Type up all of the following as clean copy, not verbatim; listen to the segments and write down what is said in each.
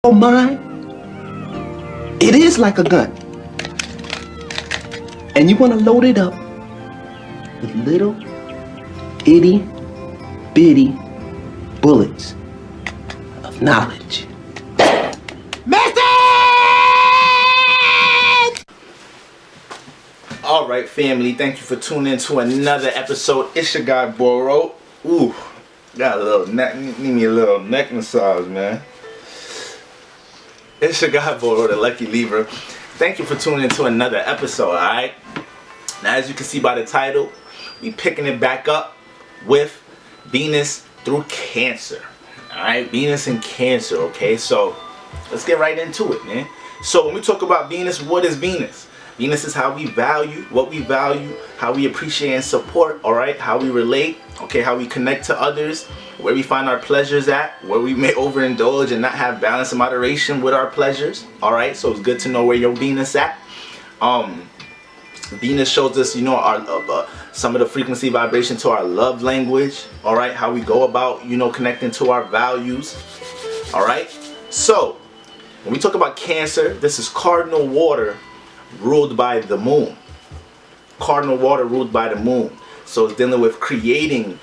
your mind, it is like a gun. And you want to load it up with little itty bitty bullets of knowledge. Alright, family, thank you for tuning in to another episode. It's your guy Boro. Ooh, got a little neck, need me a little neck massage, man. It's your guy Boro, the Lucky Lever. Thank you for tuning in to another episode, alright? Now, as you can see by the title, we picking it back up with Venus through Cancer. Alright, Venus and Cancer, okay? So, let's get right into it, man. So, when we talk about Venus, what is Venus? Venus is how we value, what we value, how we appreciate and support, alright? How we relate, okay? How we connect to others, where we find our pleasures at, where we may overindulge and not have balance and moderation with our pleasures, alright? So it's good to know where your Venus at. Venus shows us, you know, our some of the frequency vibration to our love language, alright? How we go about, you know, connecting to our values, alright? So, when we talk about Cancer, this is cardinal water ruled by the moon. Cardinal water ruled by the moon. So it's dealing with creating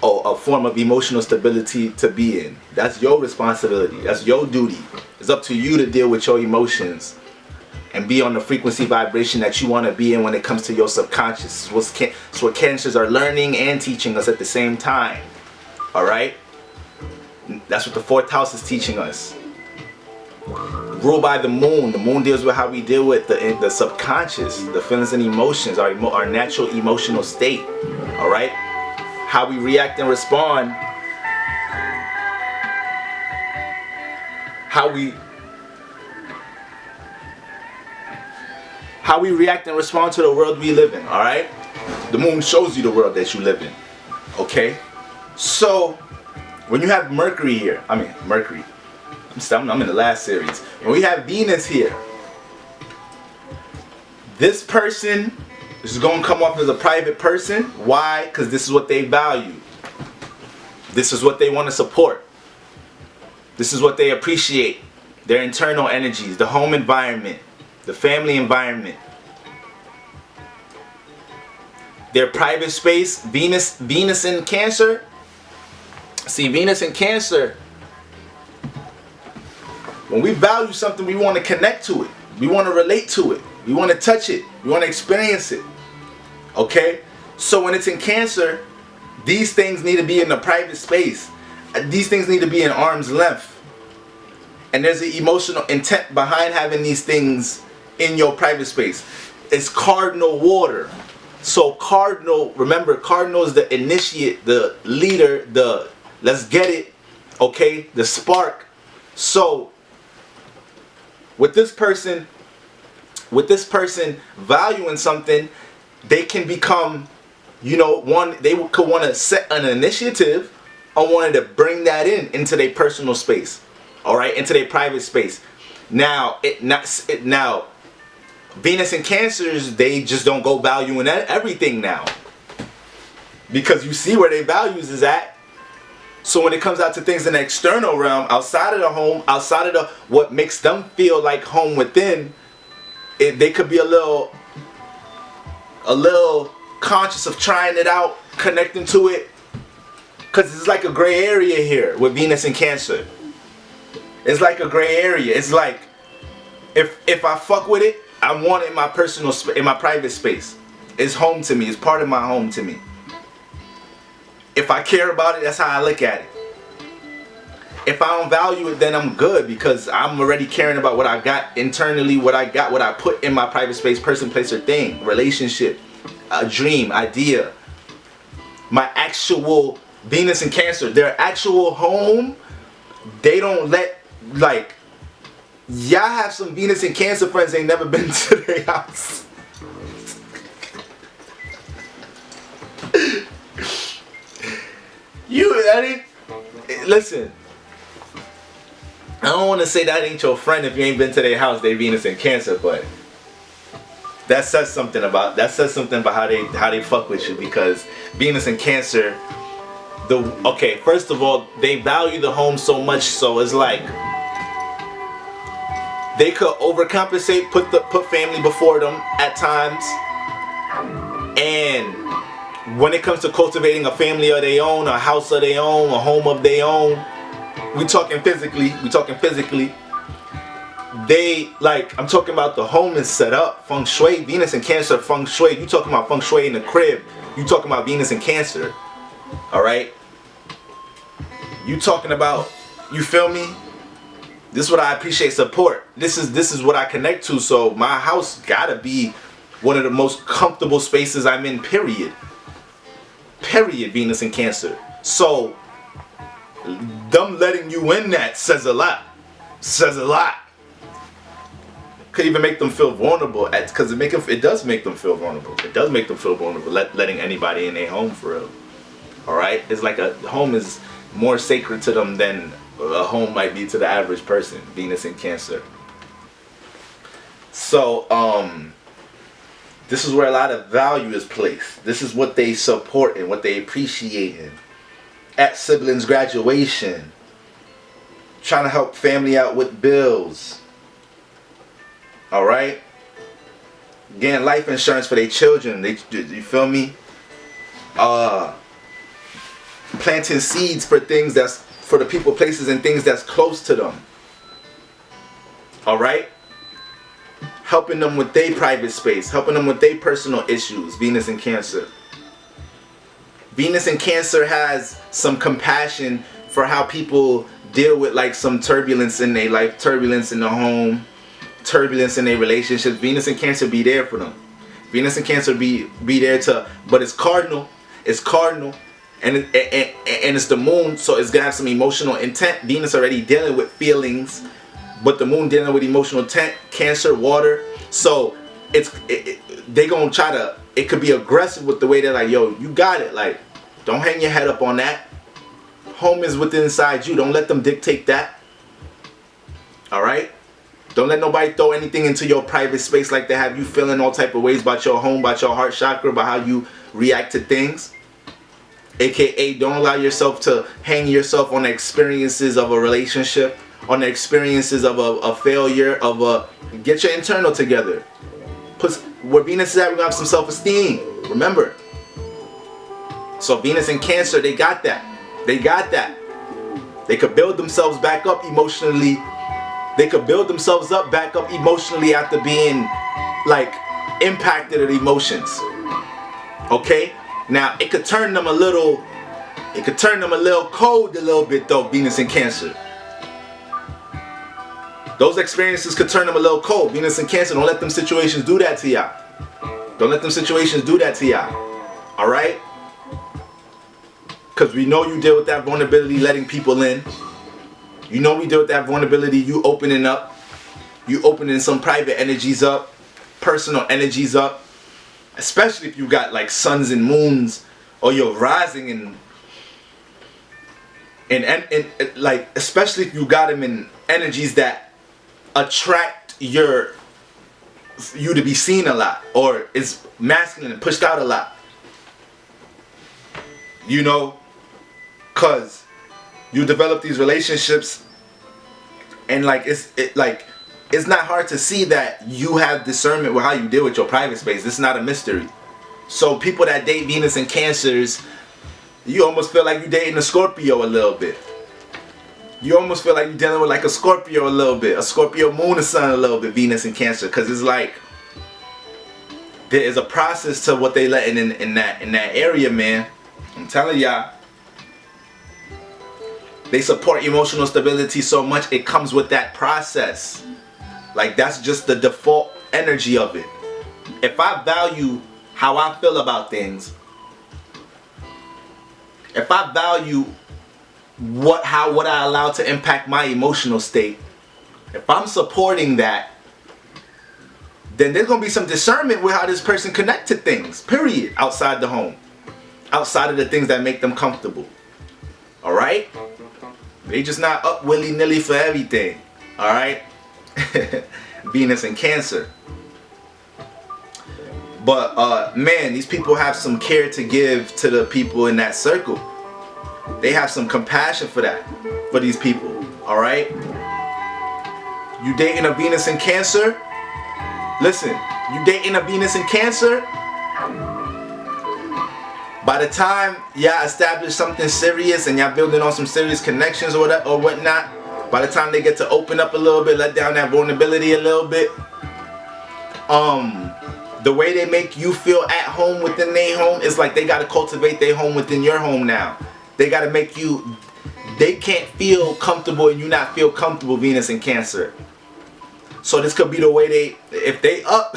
a form of emotional stability to be in. That's your responsibility. That's your duty. It's up to you to deal with your emotions and be on the frequency vibration that you want to be in when it comes to your subconscious. It's what Cancers are learning and teaching us at the same time. Alright? That's what the 4th house is teaching us. Ruled by the moon. The moon deals with how we deal with the subconscious, the feelings and emotions, our natural emotional state. Alright? How we react and respond. How we react and respond to the world we live in. Alright? The moon shows you the world that you live in. Okay? So, when you have Mercury here, I'm in the last series. When we have Venus here, this person is going to come off as a private person. Why? Because this is what they value. This is what they want to support. This is what they appreciate. Their internal energies, the home environment, the family environment, their private space. Venus in Cancer. See, Venus in Cancer, when we value something, we want to connect to it. We want to relate to it. We want to touch it. We want to experience it. Okay? So when it's in Cancer, these things need to be in the private space. These things need to be in arm's length. And there's an emotional intent behind having these things in your private space. It's cardinal water. So cardinal, remember, cardinal is the initiate, the leader, the let's get it, okay? The spark. So with this person valuing something, they can become, you know, they could want to set an initiative on wanting to bring that into their personal space, all right, into their private space. Now, now, Venus and Cancers, they just don't go valuing everything now, because you see where their values is at. So when it comes out to things in the external realm, outside of the home, outside of what makes them feel like home within, they could be a little conscious of trying it out, connecting to it, because it's like a gray area here with Venus and Cancer. It's like a gray area. It's like if I fuck with it, I want it in my personal in my private space. It's home to me. It's part of my home to me. If I care about it, that's how I look at it. If I don't value it, then I'm good, because I'm already caring about what I got internally, what I put in my private space, person, place, or thing, relationship, a dream, idea. My actual Venus and Cancer, their actual home, they don't let, like, y'all have some Venus and Cancer friends ain't never been to their house. Listen, I don't want to say that ain't your friend if you ain't been to their house. They Venus and Cancer, but that says something about how they fuck with you, because Venus and Cancer, first of all, they value the home so much, so it's like They could overcompensate, put family before them at times. And when it comes to cultivating a family of their own, a house of their own, a home of their own, we talking physically. I'm talking about the home is set up, feng shui, Venus and Cancer, feng shui. You talking about feng shui in the crib. You talking about Venus and Cancer. All right. You talking about, you feel me? This is what I appreciate support. This is what I connect to. So my house gotta be one of the most comfortable spaces I'm in, period. Period, Venus and Cancer. So them letting you in that says a lot. Says a lot. Could even make them feel vulnerable, because it does make them feel vulnerable. It does make them feel vulnerable, letting anybody in their home for real. All right, it's like a home is more sacred to them than a home might be to the average person. Venus and Cancer. So this is where a lot of value is placed. This is what they support and what they appreciate in. At siblings' graduation, trying to help family out with bills. All right, getting life insurance for their children. You feel me? Planting seeds for things that's for the people, places, and things that's close to them. All right, helping them with their private space, helping them with their personal issues. Venus and Cancer. Venus and Cancer has some compassion for how people deal with like some turbulence in their life, turbulence in the home, turbulence in their relationships. Venus and Cancer be there for them. Venus and Cancer be there to, but it's cardinal. It's cardinal, and it's the moon, so it's gonna have some emotional intent. Venus already dealing with feelings, but the moon dealing with emotional intent. Cancer, water, so they gonna try to. It could be aggressive with the way they're like, yo, you got it. Like, don't hang your head up on that. Home is within inside you. Don't let them dictate that. All right. Don't let nobody throw anything into your private space like they have you feeling all type of ways about your home, about your heart chakra, about how you react to things. AKA, don't allow yourself to hang yourself on the experiences of a relationship, on the experiences of a failure, get your internal together. Where Venus is at, we're gonna have some self-esteem. Remember. So Venus and Cancer, they got that. They got that. They could build themselves back up emotionally. They could build themselves back up emotionally after being like impacted with emotions. Okay? Now it could turn them a little cold a little bit though, Venus and Cancer. Those experiences could turn them a little cold. Venus and Cancer, don't let them situations do that to y'all. Don't let them situations do that to y'all. Alright? Because we know you deal with that vulnerability, letting people in. You know we deal with that vulnerability, you opening up. You opening some private energies up, personal energies up. Especially if you got like suns and moons, or you're rising and like, especially if you got them in energies that attract you to be seen a lot, or is masculine and pushed out a lot. You know, cause you develop these relationships, and like it's not hard to see that you have discernment with how you deal with your private space. It's not a mystery. So people that date Venus and Cancers, you almost feel like you're dating a Scorpio a little bit. You almost feel like you're dealing with like a Scorpio a little bit, a Scorpio moon or sun a little bit, Venus and Cancer, because it's like there is a process to what they letting in that area, man. I'm telling y'all. They support emotional stability so much, it comes with that process. Like, that's just the default energy of it. If I value how I feel about things, if I value what I allow to impact my emotional state, if I'm supporting that, then there's gonna be some discernment with how this person connect to things, period, outside the home, outside of the things that make them comfortable. All right? They just not up willy-nilly for everything. All right? Venus and Cancer. But man, these people have some care to give to the people in that circle. They have some compassion for that, for these people. All right? You dating a Venus in Cancer? Listen, you dating a Venus in Cancer? By the time y'all establish something serious and y'all building on some serious connections or whatnot, by the time they get to open up a little bit, let down that vulnerability a little bit, the way they make you feel at home within their home is like they got to cultivate their home within your home now. They got to make you, they can't feel comfortable and you not feel comfortable, Venus in Cancer. So this could be the way they, if they up,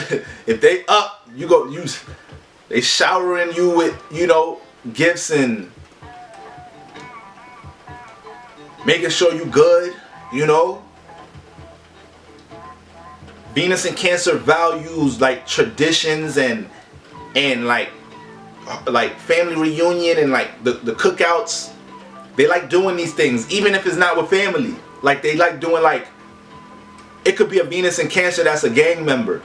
they showering you with, you know, gifts and making sure you good, you know. Venus in Cancer values like traditions and like family reunion and like the cookouts. They like doing these things even if it's not with family. Like they like doing, like, it could be a Venus in Cancer that's a gang member,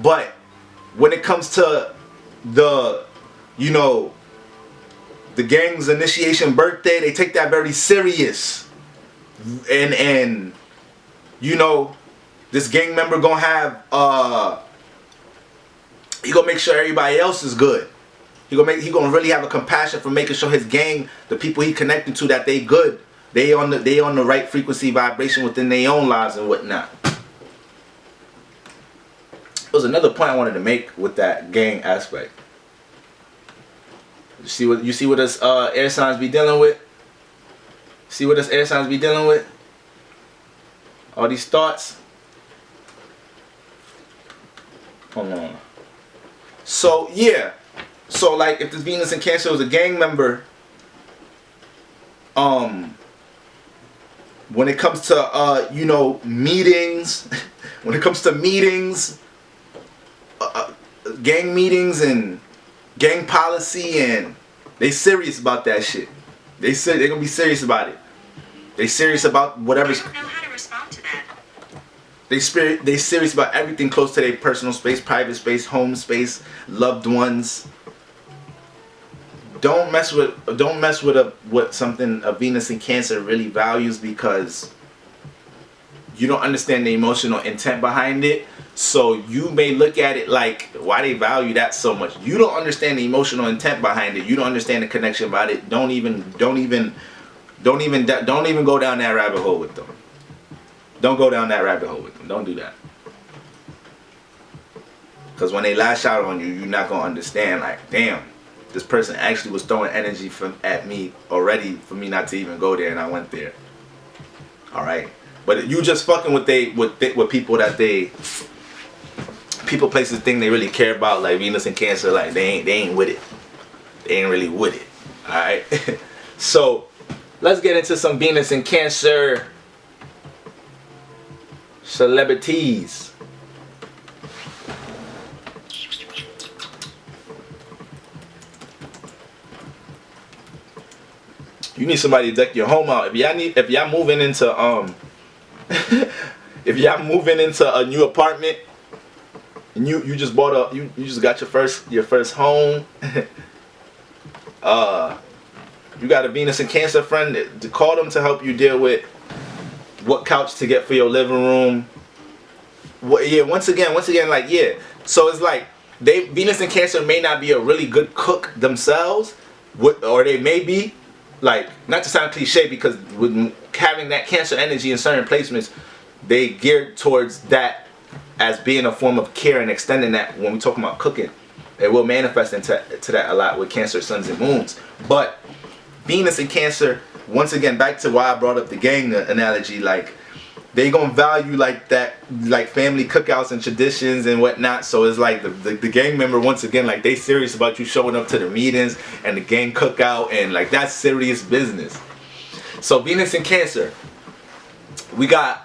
but when it comes to the, you know, the gang's initiation birthday, they take that very serious. And you know, this gang member gonna have he gonna make sure everybody else is good. He gonna really have a compassion for making sure his gang, the people he connected to, that they good. They on the right frequency vibration within their own lives and whatnot. There was another point I wanted to make with that gang aspect. You see what us air signs be dealing with? See what us air signs be dealing with? All these thoughts. Hold on. So yeah. So like if this Venus in Cancer was a gang member, when it comes to you know, meetings, when it comes to meetings, gang meetings and gang policy, and they serious about that shit. They're gonna be serious about it. They serious about whatever's. I don't know how to respond to that. They serious about everything close to their personal space, private space, home space, loved ones. Don't mess with what something a Venus in Cancer really values, because you don't understand the emotional intent behind it. So you may look at it like, why they value that so much? You don't understand the emotional intent behind it. You don't understand the connection about it. Don't even go down that rabbit hole with them. Don't go down that rabbit hole with them. Don't do that. Because when they lash out on you, you're not gonna understand. Like, damn, this person actually was throwing energy at me already for me not to even go there, and I went there. All right, but you just fucking with people that people, places, thing they really care about, like Venus and Cancer. Like they ain't with it. They ain't really with it. All right. So let's get into some Venus and Cancer celebrities. You need somebody to deck your home out. If y'all moving into if y'all moving into a new apartment and you just bought you just got your first home, you got a Venus and Cancer friend, to call them to help you deal with what couch to get for your living room. Once again, like, yeah. So it's like Venus and Cancer may not be a really good cook themselves, or they may be, like, not to sound cliche, because with having that Cancer energy in certain placements, they geared towards that as being a form of care and extending that. When we talk about cooking, it will manifest into that a lot with Cancer suns and moons. But Venus and Cancer, once again, back to why I brought up the gang analogy, like, they gonna value like that, like family cookouts and traditions and whatnot. So it's like the gang member, once again, like, they serious about you showing up to the meetings and the gang cookout, and like, that's serious business. So Venus and Cancer, we got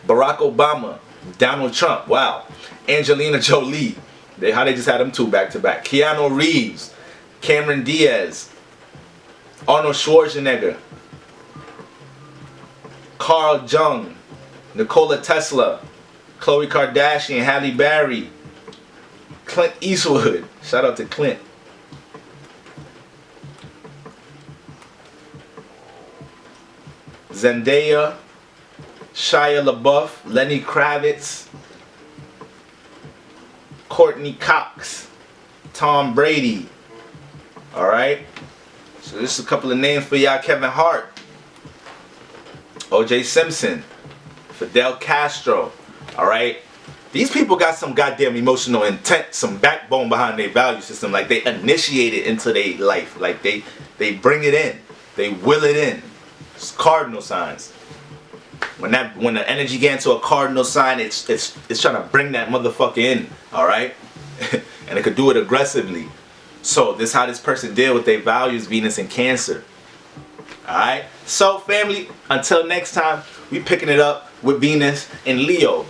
Barack Obama, Donald Trump, wow, Angelina Jolie, how they just had them two back to back, Keanu Reeves, Cameron Diaz, Arnold Schwarzenegger, Carl Jung, Nikola Tesla, Khloe Kardashian, Halle Berry, Clint Eastwood, shout out to Clint, Zendaya, Shia LaBeouf, Lenny Kravitz, Courtney Cox, Tom Brady. Alright? So this is a couple of names for y'all. Kevin Hart, O.J. Simpson, Fidel Castro. Alright? These people got some goddamn emotional intent, some backbone behind their value system. Like they initiate it into their life. Like they bring it in. They will it in. It's cardinal signs. When the energy gets into a cardinal sign, it's trying to bring that motherfucker in. Alright? And it could do it aggressively. So this is how this person deal with their values, Venus and Cancer. Alright? So family, until next time, we picking it up with Venus and Leo.